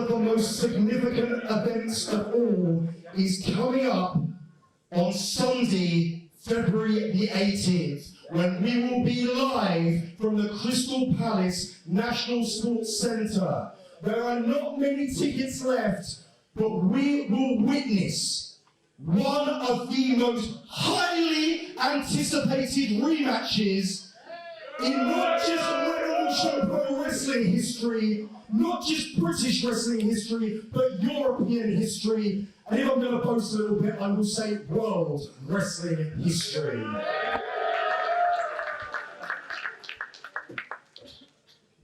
of the most significant events of all is coming up on Sunday, February the 18th, when we will be live from the Crystal Palace National Sports Centre. There are not many tickets left, but we will witness one of the most highly anticipated rematches in not just Revolution Pro Wrestling history, not just British wrestling history, but European history. And if I'm going to boast a little bit, I will say world wrestling history.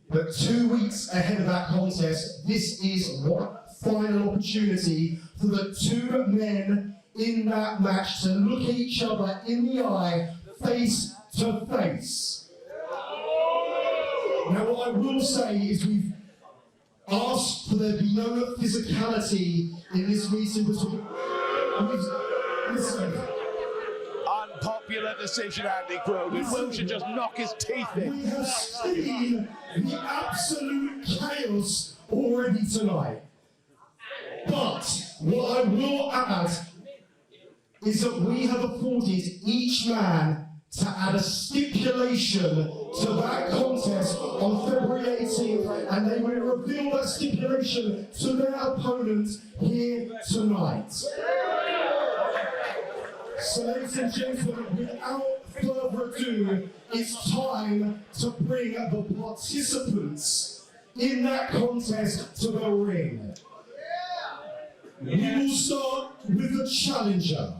But 2 weeks ahead of that contest, this is one final opportunity for the two men in that match to look at each other in the eye, face to face. Now what I will say is we've asked for there be no physicality in this meeting between... Listen. Unpopular decision, Andy Cronin. Will should just knock his teeth in. We have seen the absolute chaos already tonight. But what I will add is that we have afforded each man to add a stipulation to that contest on February 18th, and they will reveal that stipulation to their opponent here tonight. So ladies and gentlemen, without further ado, it's time to bring the participants in that contest to the ring. We will start with the challenger.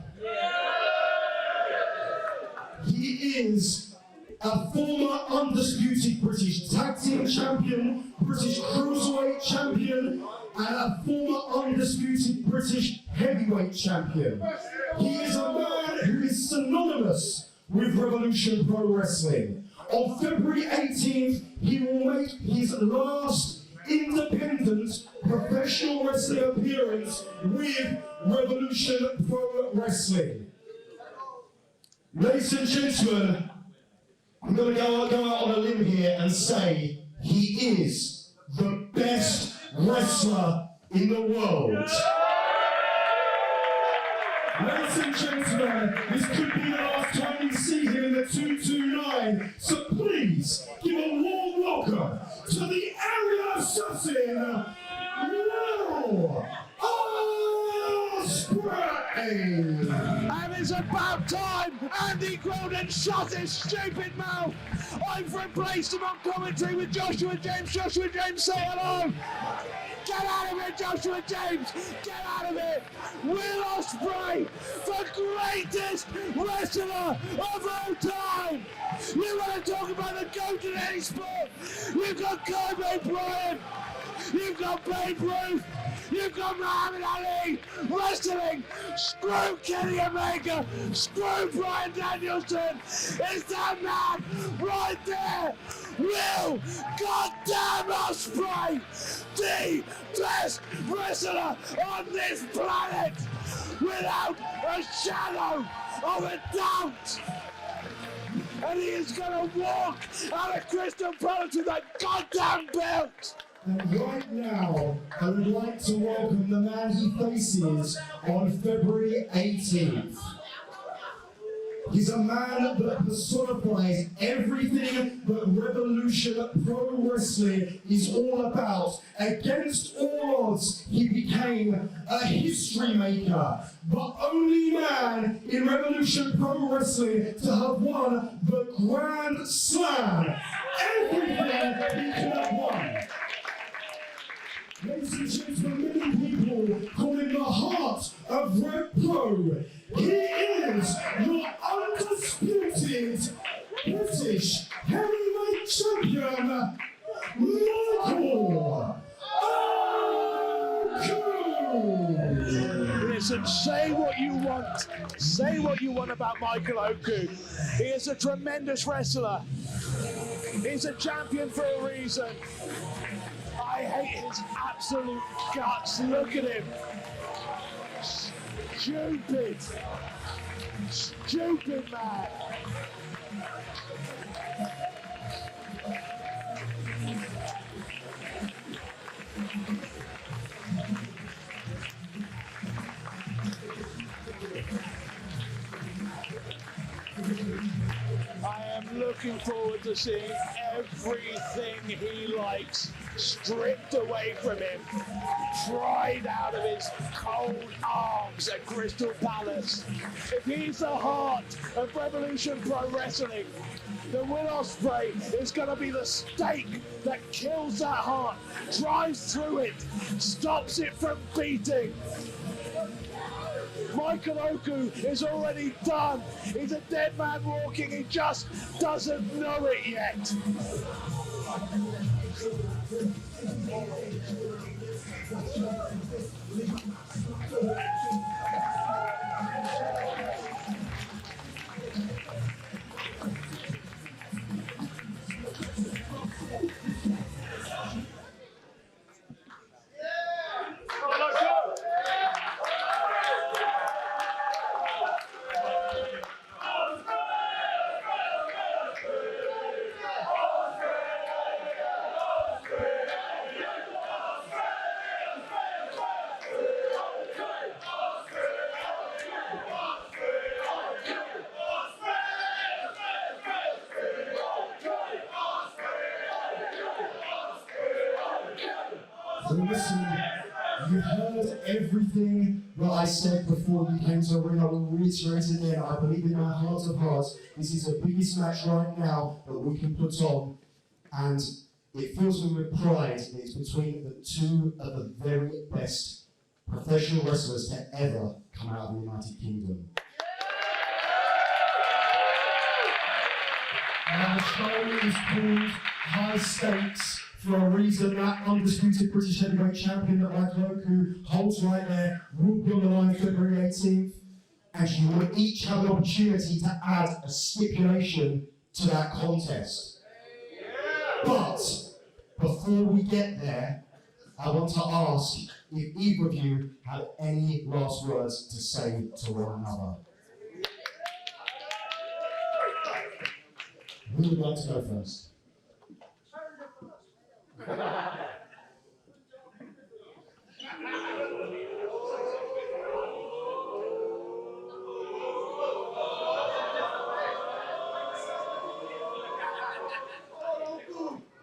He is a former undisputed British Tag Team Champion, British Cruiserweight Champion, and a former undisputed British Heavyweight Champion. He is a man who is synonymous with Revolution Pro Wrestling. On February 18th, he will make his last independent professional wrestling appearance with Revolution Pro Wrestling. Ladies and gentlemen, I'm going to go out on a limb here and say he is the best wrestler in the world. Ladies and gentlemen, this could be the last time we see him in the 229, so please give a warm welcome to the area assassin, Will Ospreay! And it's about time Andy Cronin shut his stupid mouth. I've replaced him on commentary with Joshua James. Joshua James, say hello. Get out of it, Joshua James! Get out of it! Will Ospreay, the greatest wrestler of all time! You want to talk about the GOAT in any sport? You've got Kobe Bryant! You've got Babe Ruth! You've got Muhammad Ali! Wrestling! Screw Kenny Omega! Screw Bryan Danielson! It's that man right there! Will goddamn Ospreay, the best wrestler on this planet, without a shadow of a doubt. And he is going to walk out of Crystal Palace with that goddamn belt. And right now, I would like to welcome the man he faces on February 18th. He's a man that personifies everything that Revolution Pro Wrestling is all about. Against all odds, he became a history maker, the only man in Revolution Pro Wrestling to have won the Grand Slam. Everything he could have won. Ladies and gentlemen, many people call him the heart of Rev Pro. He is your undisputed British Heavyweight Champion, Michael Oku. Listen, say what you want. Say what you want about Michael Oku. He is a tremendous wrestler. He's a champion for a reason. I hate his absolute guts. Look at him. Stupid. Stupid man. looking forward to seeing everything he likes stripped away from him, pried out of his cold arms at Crystal Palace. If he's the heart of Revolution Pro Wrestling, then Will Ospreay is going to be the stake that kills that heart, drives through it, stops it from beating. Michael Oku is already done. He's a dead man walking. He just doesn't know it yet. So listen, you heard everything that I said before you came to the ring. I will reiterate it again. I believe in my heart of hearts, this is the biggest match right now that we can put on. And it fills me with pride that it's between the two of the very best professional wrestlers to ever come out of the United Kingdom. And the show is called High Stakes for a reason. That undisputed British heavyweight champion that Michael Oku holds right there will be on the line February 18th, and you will each have an opportunity to add a stipulation to that contest. But before we get there, I want to ask if either of you have any last words to say to one another. Who would like to go first?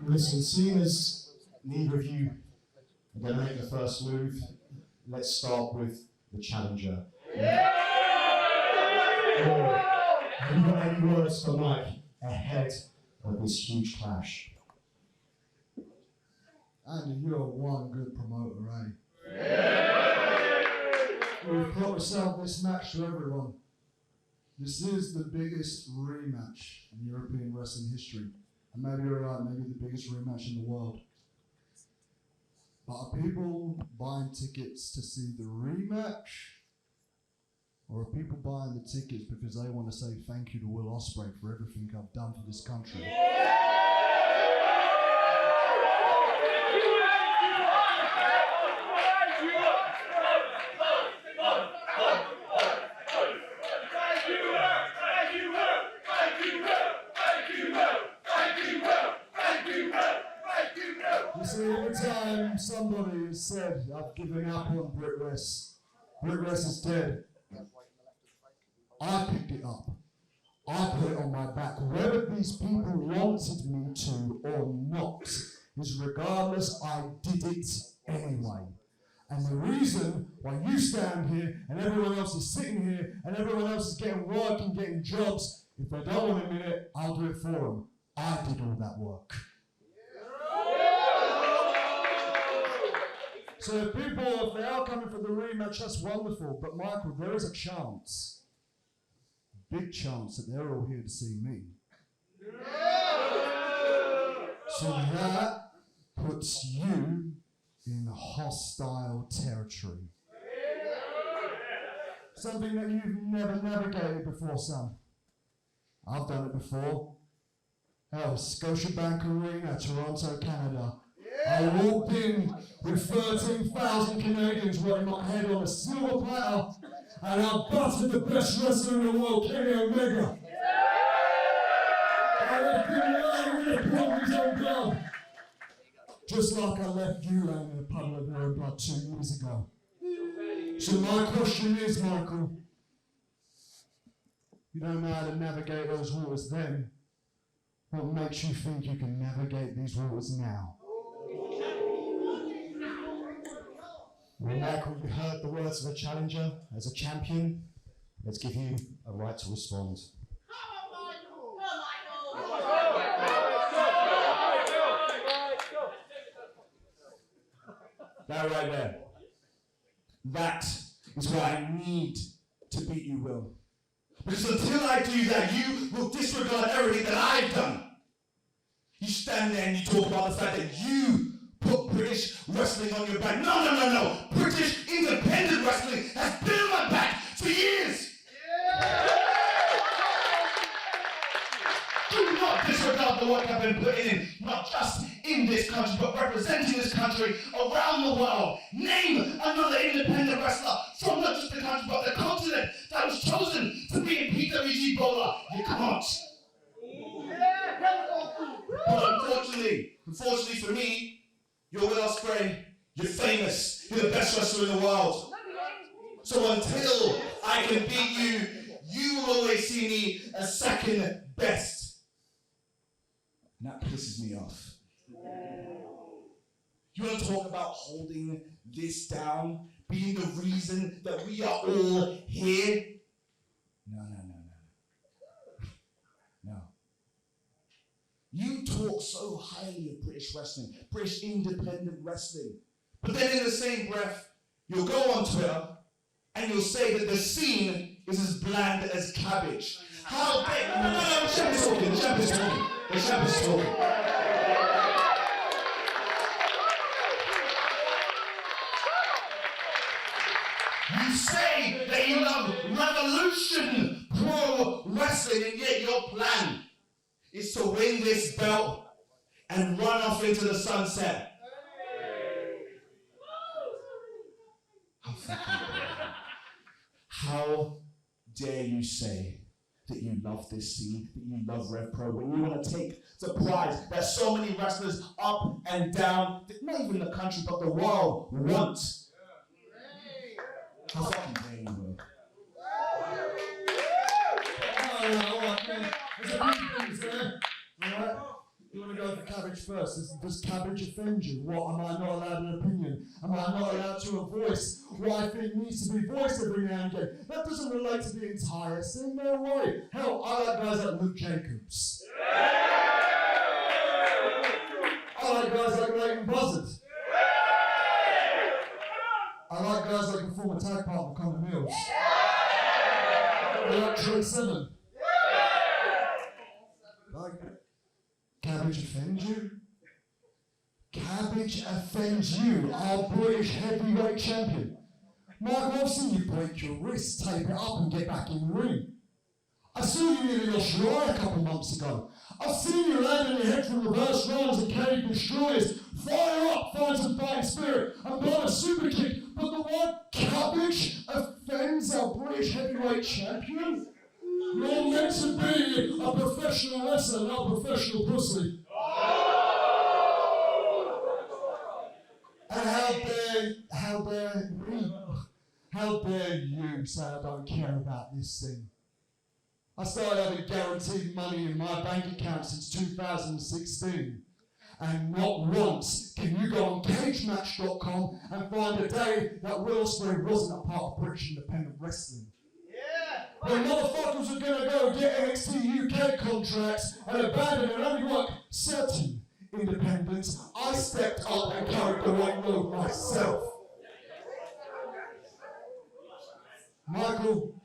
Listen, seeing as neither of you are going to make the first move, let's start with the challenger. Have you got any words for Mike ahead of this huge clash? Andy, you're one good promoter, eh? We've promised out this match to everyone. This is the biggest rematch in European wrestling history. And maybe you're right, maybe the biggest rematch in the world. But are people buying tickets to see the rematch? Or are people buying the tickets because they want to say thank you to Will Ospreay for everything I've done for this country? You see, every time somebody has said, I've given up on Brit Wres is dead, I picked it up. I put it on my back. Whether these people wanted me to or not, is regardless, I did it anyway. And the reason why you stand here and everyone else is sitting here and everyone else is getting work and getting jobs, if they don't want to admit it, I'll do it for them. I did all that work. So if people, if they are coming for the rematch, that's wonderful. But Michael, there is a chance, big chance, that they're all here to see me. So that puts you in hostile territory. Something that you've never navigated before, son. I've done it before. Hell, Scotiabank Arena, Toronto, Canada. I walked in with 13,000 Canadians wearing my head on a silver platter, and I butted the best wrestler in the world, Kenny Omega. I left him lying in a pool of his own blood, just like I left you laying in a puddle of your own blood 2 years ago. So my question is, Michael, you don't know how to navigate those waters then. What makes you think you can navigate these waters now? Well, Michael, you heard the words of a challenger. As a champion, let's give you a right to respond. That right there. That is why I need to beat you, Will. Because until I do that, you will disregard everything that I've done. You stand there and you talk about the fact that you put British wrestling on your back. No. British independent wrestling has been on my back for years. Do not disregard the work I've been putting in, not just in this country, but representing this country around the world. Name another independent wrestler from not just the country, but the continent that was chosen to be a PWG bowler. You can't. But unfortunately for me, you're Will Ospreay. You're famous. You're the best wrestler in the world. So until I can beat you, you will always see me as second best. And that pisses me off. You want to talk about holding this down, being the reason that we are all here? No. You talk so highly of British wrestling, British independent wrestling, but then in the same breath, you'll go on Twitter and you'll say that the scene is as bland as cabbage. How dare... No, the champ is talking. You say that you love revolution pro wrestling, and yet your plan is to win this belt and run off into the sunset. How dare you say that you love this scene, that you love Rev Pro, when you want to take the prize that so many wrestlers up and down, not even the country, but the world want. How fucking dare you, bro? There's a few things there. Alright? You want to go for cabbage first? Does cabbage offend you? What? Am I not allowed an opinion? Am I not allowed to a voice? What I think needs to be voiced every now and again. That doesn't relate to the entire scene, no way. Hell, I like guys like Luke Jacobs. I like guys like Leighton Buzzard. I like guys like a former tag partner, Connor Mills. I like Trent Seven. Cabbage offends you? Cabbage offends you, our British heavyweight champion. Michael, I've seen you break your wrist, tape it up and get back in the ring. I saw you nearly lost your eye a couple months ago. I've seen you land on your head from reverse rounds and cave destroyers. Fire up, find some fighting spirit and blow a super kick. But the word cabbage offends our British heavyweight champion? You're meant to be a professional wrestler, not a professional pussy. And how dare you say I don't care about this thing? I started having guaranteed money in my bank account since 2016. And not once can you go on cagematch.com and find a day that Will Ospreay wasn't a part of British independent wrestling. The motherfuckers are gonna go get NXT UK contracts and abandon and only work certain independents. I stepped up and carried the right load myself. Michael,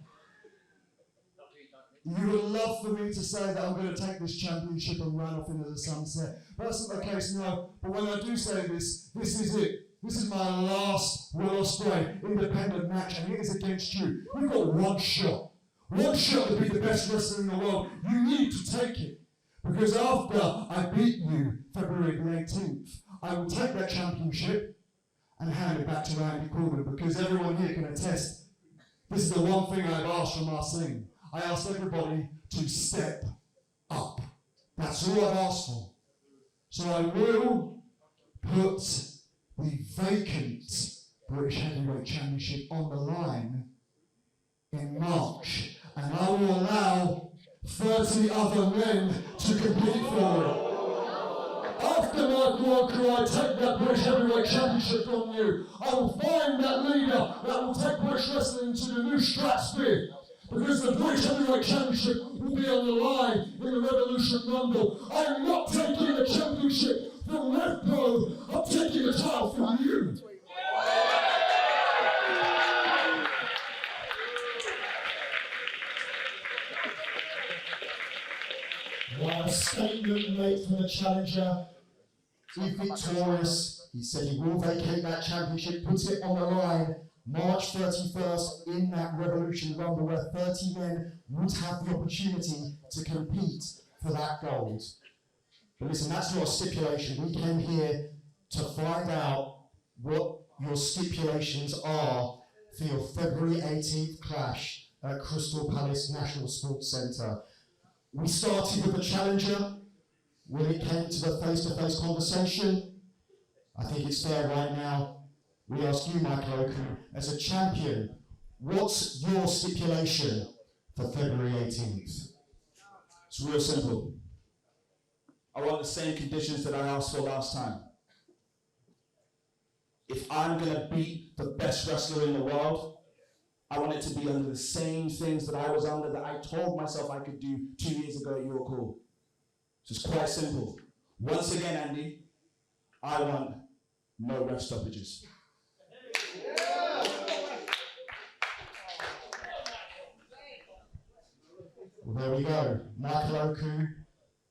you would love for me to say that I'm going to take this championship and run off into the sunset. But that's not the case now. But when I do say this, this is it. This is my last Will Ospreay independent match, and it is against you. You've got one shot. One shot to be the best wrestler in the world. You need to take it. Because after I beat you February the 18th, I will take that championship and hand it back to Randy Corbin, because everyone here can attest, this is the one thing I've asked from our scene. I asked everybody to step up. That's all I've asked for. So I will put the vacant British Heavyweight Championship on the line in March, and I will allow 30 other men to compete for it. After Michael Oku, I take that British Heavyweight Championship from you. I will find that leader that will take British Wrestling to the new stratosphere. Because the British Heavyweight Championship will be on the line in the Revolution Rumble. I am not taking the championship from Left Pro, I'm taking the title from you. A statement made from the challenger. If victorious, he said he will vacate that championship, put it on the line March 31st in that Revolution Rumble where 30 men would have the opportunity to compete for that gold. But listen, that's not a stipulation. We came here to find out what your stipulations are for your February 18th clash at Crystal Palace National Sports Centre. We started with the challenger. When it came to the face-to-face conversation, I think it's fair right now. We ask you, Michael Oku, as a champion, what's your stipulation for February 18th? It's real simple. I want the same conditions that I asked for last time. If I'm going to beat the best wrestler in the world, I want it to be under the same things that I was under that I told myself I could do 2 years ago at your call. So it's quite simple. Once again, Andy, I want no ref stoppages. Well, there we go. Michael Oku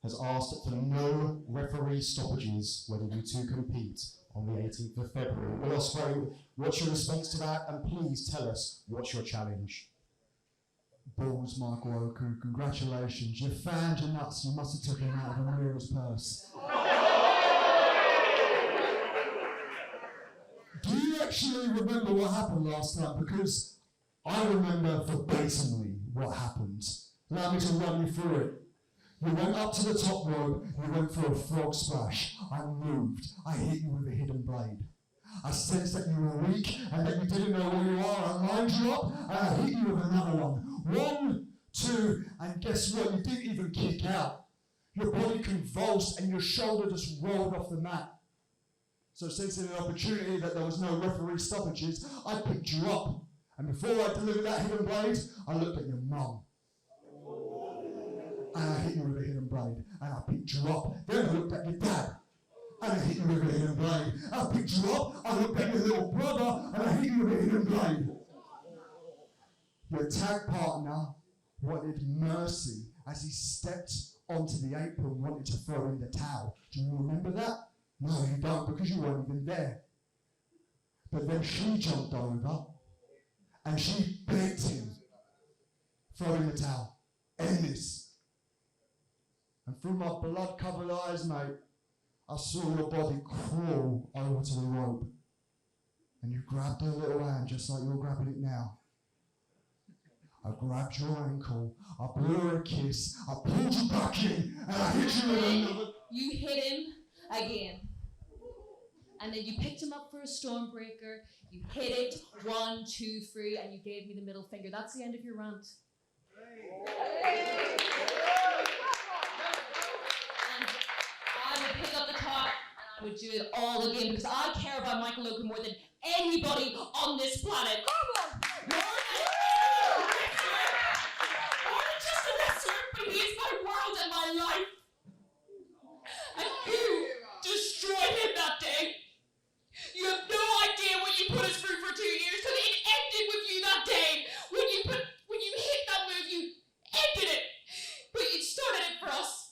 has asked for no referee stoppages when you two compete on the 18th of February. Well, Ospreay, what's your response to that? And please tell us what's your challenge. Balls, Michael Oku, congratulations. You found your nuts, you must have taken them out of Amira's purse. Do you actually remember what happened last time? Because I remember verbatimly what happened. Allow me to run you through it. You went up to the top rope, you went for a frog splash. I moved, I hit you with a hidden blade. I sensed that you were weak and that you didn't know where you are. I lined you up and I hit you with another one. 1, 2, and guess what? You didn't even kick out. Your body convulsed and your shoulder just rolled off the mat. So sensing an opportunity that there was no referee stoppages, I picked you up. And before I delivered that hidden blade, I looked at your mum. And I hit you with a hidden blade. And I picked you up. Then I looked at your dad. And I hit you with a hidden blade. I picked you up, I looked at your little brother, and I hit you with a hidden blade. Your tag partner wanted mercy as he stepped onto the apron, wanted to throw in the towel. Do you remember that? No, you don't, because you weren't even there. But then she jumped over, and she begged him, throw in the towel, end this. And through my blood-covered eyes, mate, I saw your body crawl over to the rope. And you grabbed her little hand just like you're grabbing it now. I grabbed your ankle, I blew her a kiss, I pulled you back in, and I hit you with another. You hit him again. And then you picked him up for a stormbreaker, you hit it, 1, 2, 3, and you gave me the middle finger. That's the end of your rant. I would pick up the top and I would do it all again because I care about Michael Oku more than anybody on this planet. More than just a wrestler, but he is my world and my life. And you destroyed him that day. You have no idea what you put us through for 2 years because it ended with you that day. When you hit that move, you ended it. But you started it for us.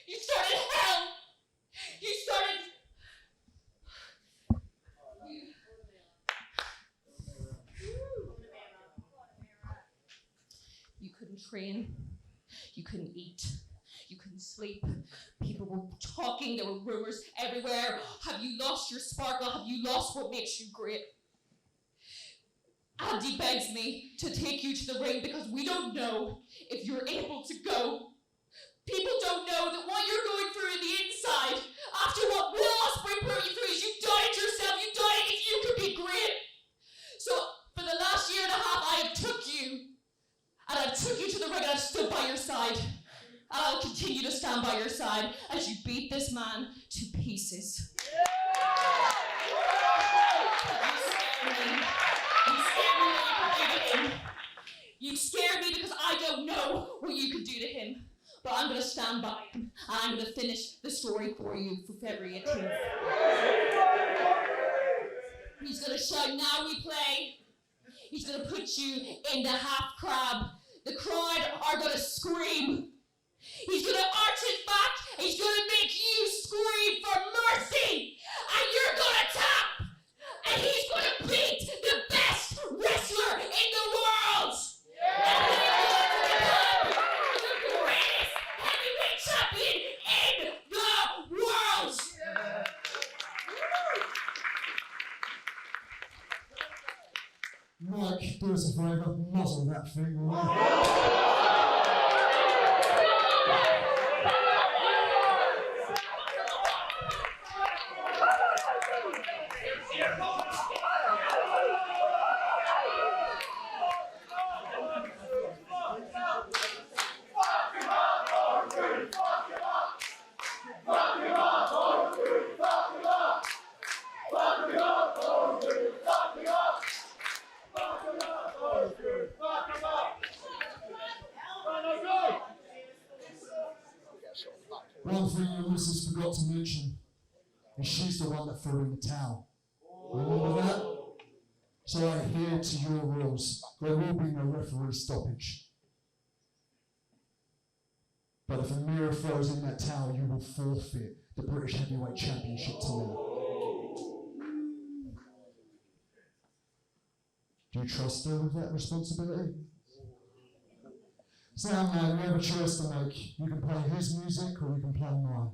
You started hell. You started... You couldn't train. You couldn't eat. You couldn't sleep. People were talking. There were rumors everywhere. Have you lost your sparkle? Have you lost what makes you great? Andy begs me to take you to the ring because we don't know if you're able to go. People don't know that what you're going through in the inside, after what Will Ospreay put you through, is you doubted yourself, you doubted if you could be great. So for the last year and a half, I have took you, and I've took you to the ring, and I've stood by your side, and I'll continue to stand by man to pieces. You scare me because I don't know what you could do to him. But I'm going to stand by him, and I'm going to finish the story for you for February 18th. He's going to shout, "Now we play." He's going to put you in the half crab. The crowd are going to scream. He's going to arch his back, and he's going to make you scream for mercy. And you're going to tap. And he's going to beat the best wrestler in the world. And he's going to become the greatest heavyweight champion in the world. Mike, do us a favour, muzzle that thing, will you? One thing your missus forgot to mention is she's the one that threw in the towel. Remember that? So I adhere to your rules. There will be no referee stoppage. But if Amira throws in that towel, you will forfeit the British Heavyweight Championship to me. Do you trust her with that responsibility? Soundman, you have a choice to make. You can play his music or you can play mine.